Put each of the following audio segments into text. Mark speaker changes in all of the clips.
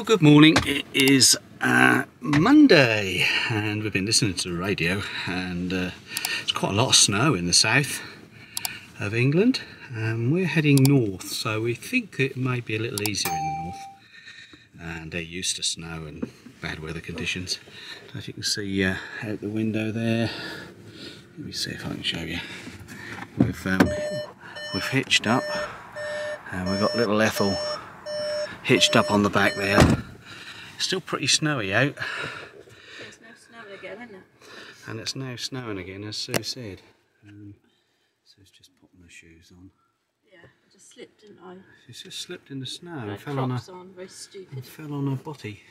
Speaker 1: Good morning. It is Monday and we've been listening to the radio, and it's quite a lot of snow in the south of England. We're heading north, so we think it may be a little easier in the north, and they're used to snow and bad weather conditions. As you can see out the window there, let me see if I can show you. We've hitched up, and we've got little Ethel hitched up on the back there. Still pretty snowy out.
Speaker 2: It's now snowing again, isn't it?
Speaker 1: And it's now snowing again, as Sue said. Sue's just popping her shoes on.
Speaker 2: Yeah, I just slipped, didn't I?
Speaker 1: She's just slipped in the snow and
Speaker 2: I
Speaker 1: fell on
Speaker 2: very stupid.
Speaker 1: fell on her botty.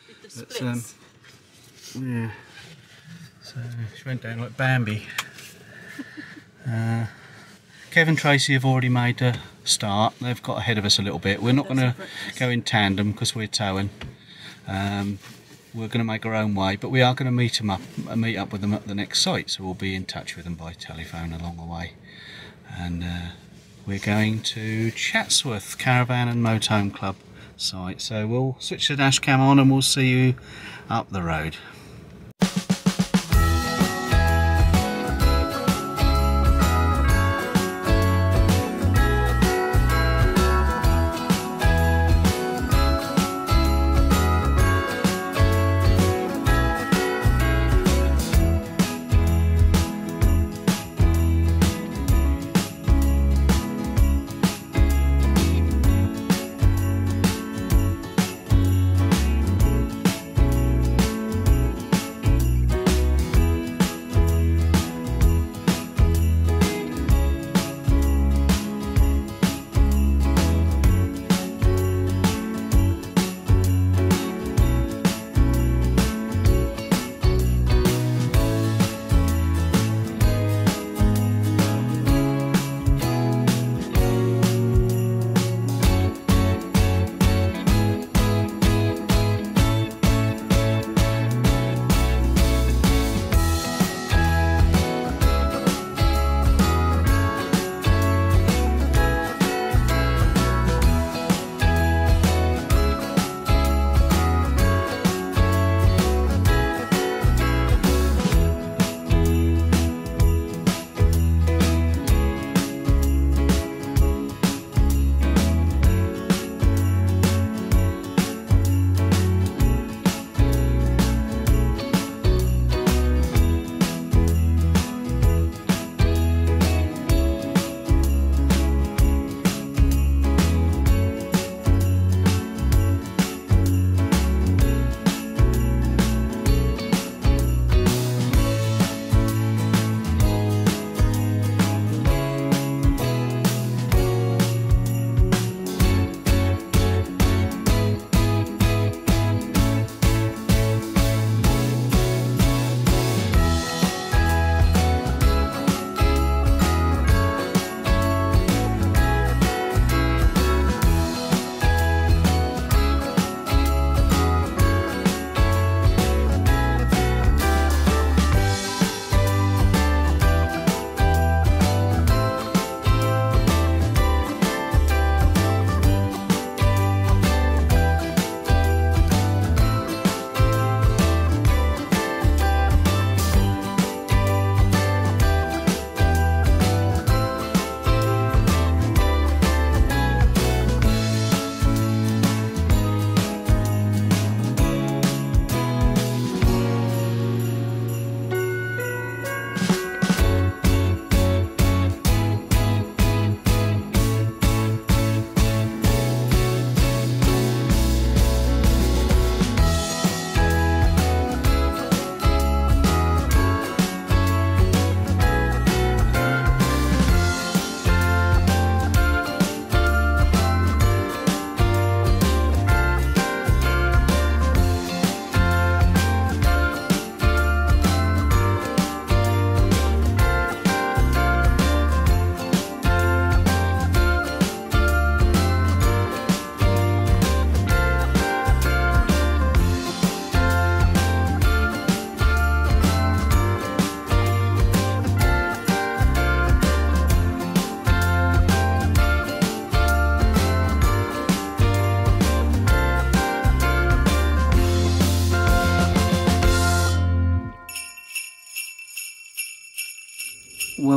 Speaker 2: With the splits.
Speaker 1: Yeah. So she went down like Bambi. Kev and Tracy have already made a start. They've got ahead of us a little bit. We're not going to go in tandem because we're towing. We're going to make our own way, but we are going to meet up with them at the next site. So we'll be in touch with them by telephone along the way. And we're going to Chatsworth Caravan and Motorhome Club site. So we'll switch the dash cam on and we'll see you up the road.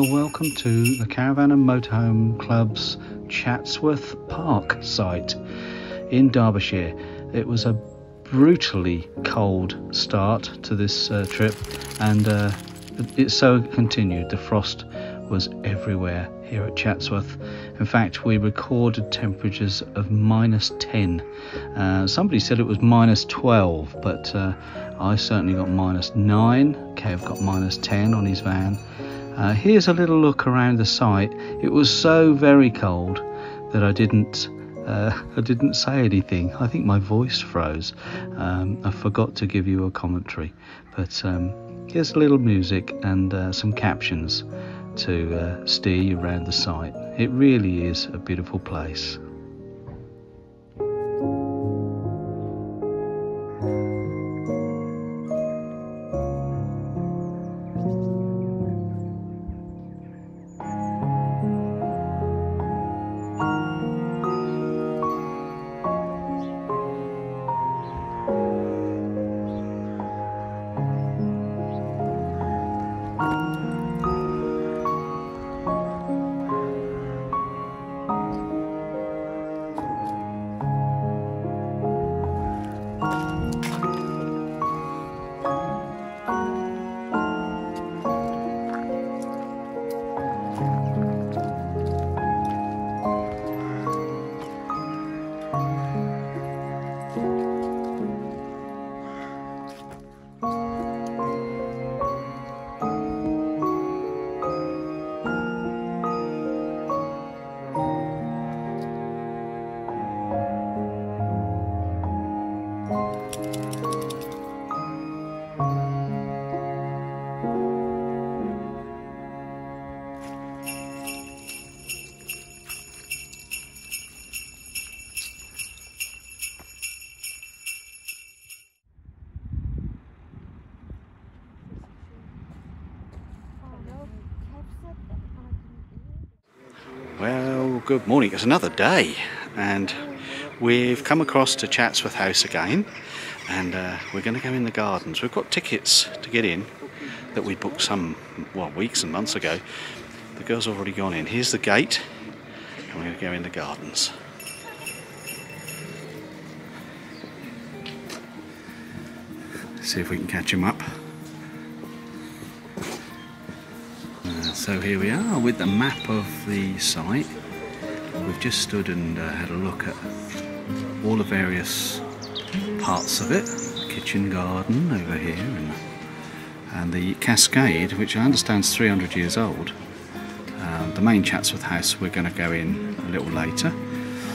Speaker 1: well, welcome to the Caravan and Motorhome Club's Chatsworth Park site in Derbyshire. It was a brutally cold start to this trip, and it so continued. The frost was everywhere here at Chatsworth. In fact, we recorded temperatures of -10. Somebody said it was -12, but I certainly got -9. Kev got -10 on his van. Here's a little look around the site. It was so very cold that I didn't say anything. I think my voice froze. I forgot to give you a commentary, but here's a little music and some captions to steer you around the site. It really is a beautiful place. Well, good morning. It's another day, and we've come across to Chatsworth House again, and we're going to go in the gardens. We've got tickets to get in that we booked some weeks and months ago. The girls have already gone in. Here's the gate, and we're going to go in the gardens. See if we can catch them up. So here we are with the map of the site. We've just stood and had a look at all the various parts of it. Kitchen garden over here, and the cascade, which I understand is 300 years old. The main Chatsworth house we're going to go in a little later.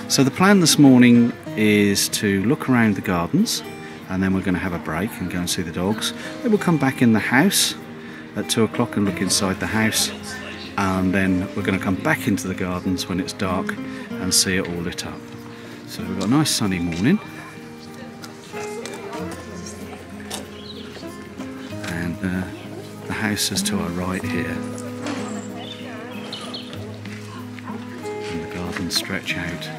Speaker 1: So the plan this morning is to look around the gardens, and then we're going to have a break and go and see the dogs. Then we'll come back in the house at 2 o'clock and look inside the house, and then we're going to come back into the gardens when it's dark and see it all lit up. So we've got a nice sunny morning, and the house is to our right here, and the gardens stretch out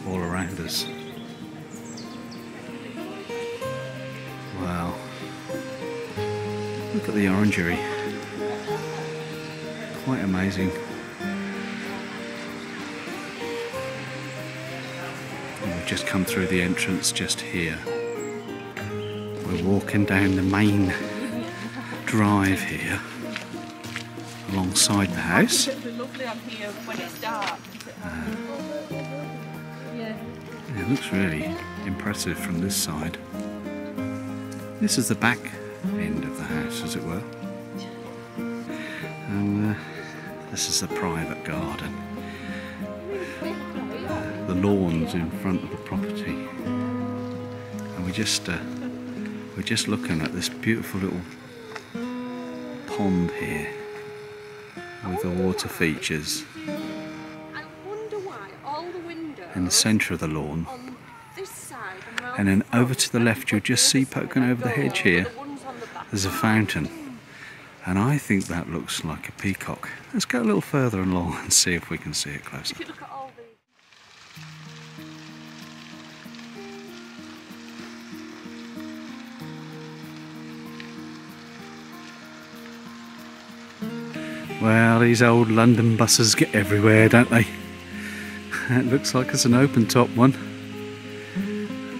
Speaker 1: all around us. Wow. Look at the orangery, quite amazing. And we've just come through the entrance just here. We're walking down the main drive here, alongside the house.
Speaker 2: It's lovely on here when it's dark.
Speaker 1: It looks really impressive from this side. This is the back end of the house, as it were, and this is the private garden. The lawns in front of the property, and we're just looking at this beautiful little pond here with the water features.
Speaker 2: I wonder why all the windows
Speaker 1: In the centre of the lawn,
Speaker 2: on this side
Speaker 1: and then over to the left you'll just see poking over the hedge here, there's a fountain, and I think that looks like a peacock. Let's go a little further along and see if we can see it closer.
Speaker 2: If you look at all the
Speaker 1: Well, these old London buses get everywhere, don't they? It looks like it's an open top one.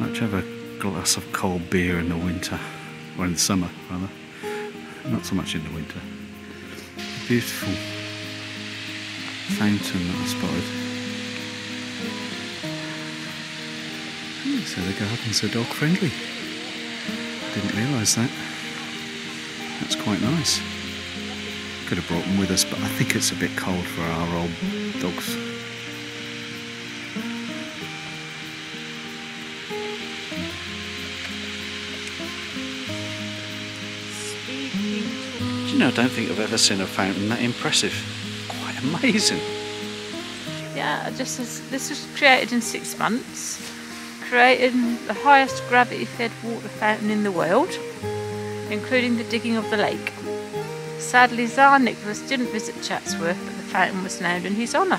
Speaker 1: Much have a glass of cold beer in the winter, or in the summer rather. Not so much in the winter. A beautiful fountain that I spotted. So the gardens are dog friendly. Didn't realise that. That's quite nice. Could have brought them with us, but I think it's a bit cold for our old dogs. Do you know, I don't think I've ever seen a fountain that impressive. Quite amazing.
Speaker 3: Yeah, this was created in 6 months. Created the highest gravity-fed water fountain in the world, including the digging of the lake. Sadly, Tsar Nicholas didn't visit Chatsworth, but the fountain was named in his honour.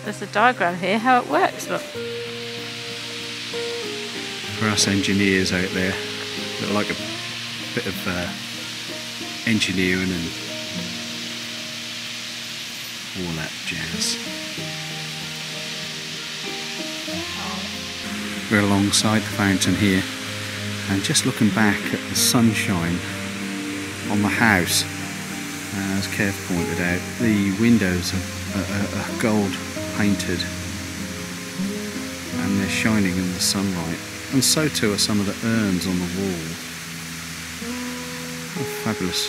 Speaker 3: There's a diagram here how it works, look.
Speaker 1: For us engineers out there that like a bit of engineering and all that jazz. We're alongside the fountain here, and just looking back at the sunshine on the house, as Kev pointed out, the windows are gold painted and they're shining in the sunlight, and so too are some of the urns on the wall. Oh, fabulous.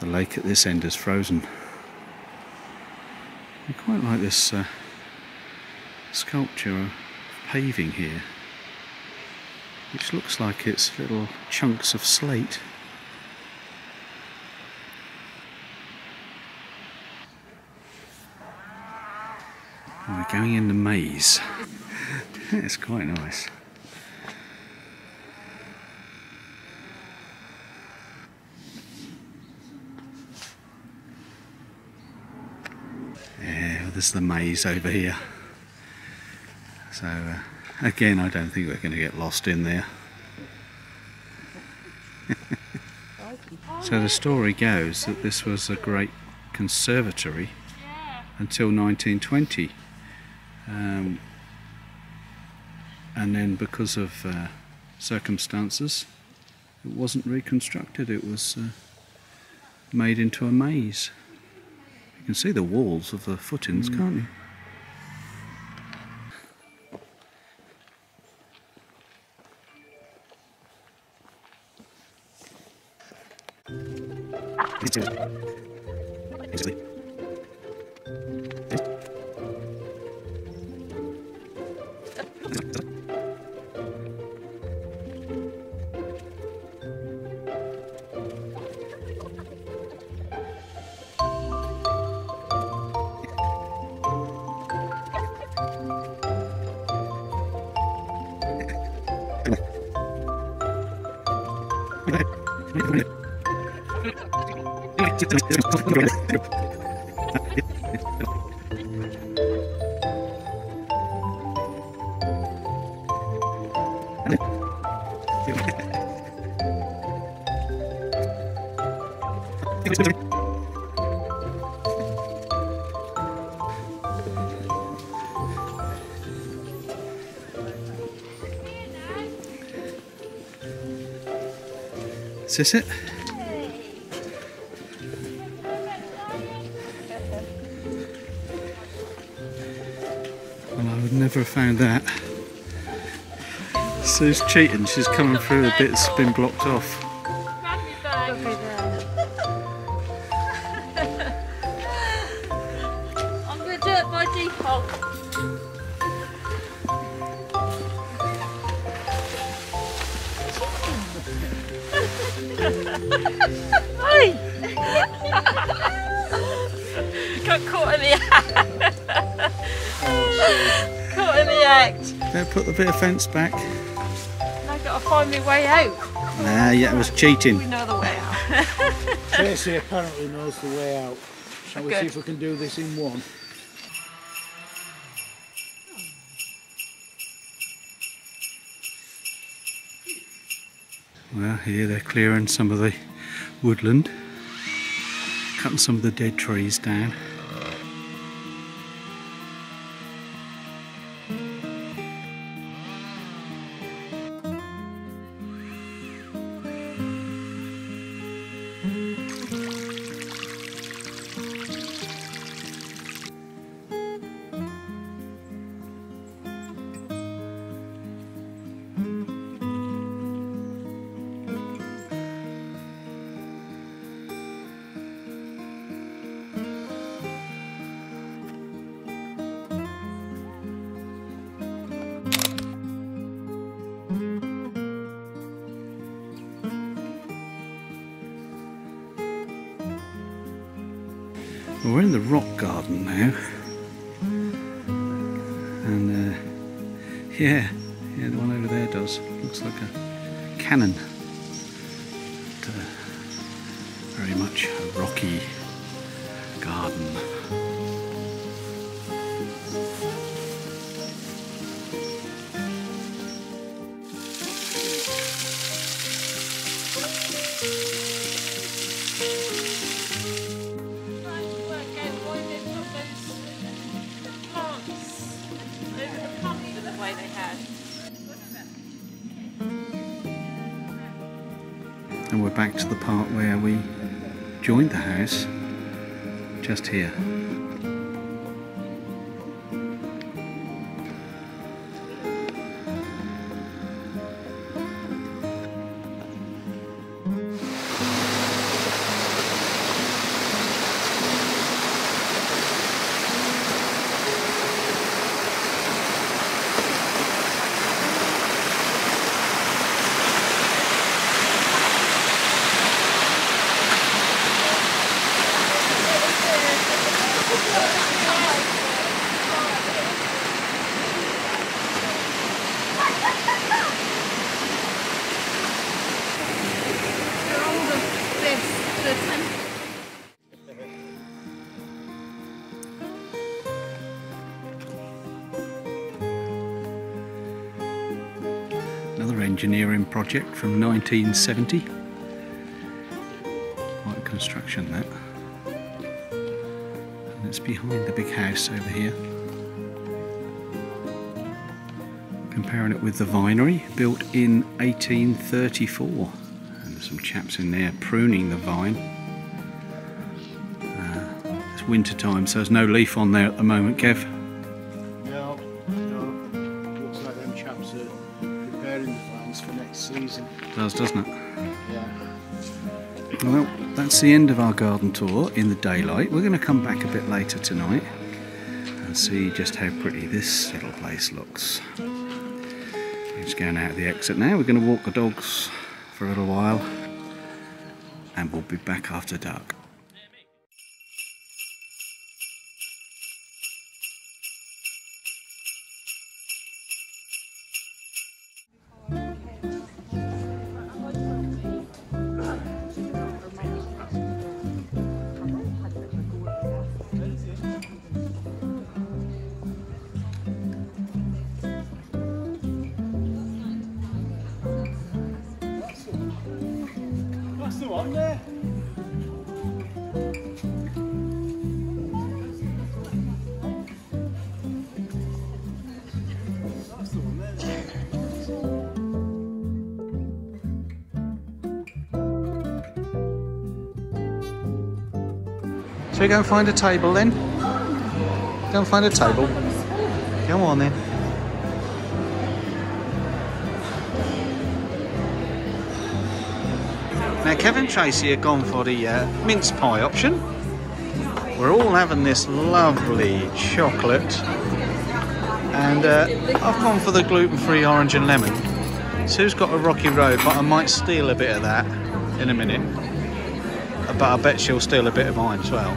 Speaker 1: The lake at this end is frozen. I quite like this sculpture of paving here, which looks like it's little chunks of slate. We're going in the maze. It's quite nice. Yeah, there's the maze over here. So again, I don't think we're going to get lost in there. So the story goes that this was a great conservatory until 1920. And then because of circumstances, it wasn't reconstructed, it was made into a maze. You can see the walls of the footings, can't you? Is this it? Well, I would never have found that. Sue's cheating, she's coming through the bit that's been blocked off.
Speaker 3: I'm going to do it by default. Got caught in the act. Caught in the act.
Speaker 1: Don't put the bit of fence back.
Speaker 3: I've got to find my way out.
Speaker 1: Nah, yeah, it was cheating.
Speaker 3: We know the way out.
Speaker 4: Tracy apparently knows the way out. Shall we see if we can do this in one?
Speaker 1: Well, here they're clearing some of the woodland, cutting some of the dead trees down. Well, we're in the rock garden now, and yeah, the one over there does. Looks like a Canon. But, very much a rocky garden. And we're back to the part where we joined the house, just here. Another engineering project from 1970. Quite a construction, that. And it's behind the big house over here. Comparing it with the vinery, built in 1834. And there's some chaps in there pruning the vine. It's winter time, so there's no leaf on there at the moment, Kev.
Speaker 4: No. Looks like them chaps are preparing the vines for next season.
Speaker 1: Does, doesn't it?
Speaker 4: Yeah.
Speaker 1: Well, that's the end of our garden tour in the daylight. We're going to come back a bit later tonight and see just how pretty this little place looks. We're just going out the exit now. We're going to walk the dogs for a little while and we'll be back after dark.
Speaker 4: That's the one there. That's the one there.
Speaker 1: Shall we go and find a table then? Go and find a table. Go on then. Now Kevin and Tracy have gone for the mince pie option. We're all having this lovely chocolate, and I've gone for the gluten-free orange and lemon. Sue's got a rocky road, but I might steal a bit of that in a minute. But I bet she'll steal a bit of mine as well.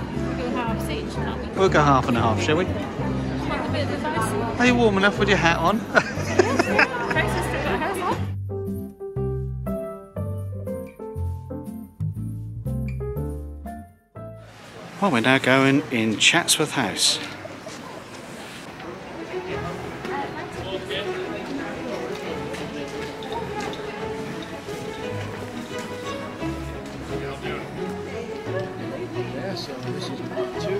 Speaker 1: We'll go half and a half, shall we? Are you warm enough with your hat on? Well, we're now going in Chatsworth House.
Speaker 4: Yeah, so this is part 2.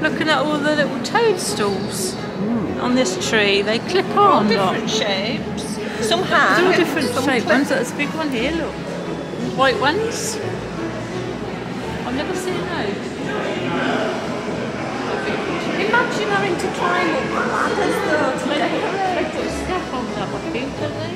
Speaker 3: Looking at all the little toadstools on this tree, they clip on.
Speaker 2: Different shapes. Some have.
Speaker 3: They're all different shaped ones. There's a big one here, look. White ones. I've never seen those.
Speaker 2: Imagine having to climb up ladders though to decorate.
Speaker 3: They put scaffolds up, I think, don't they?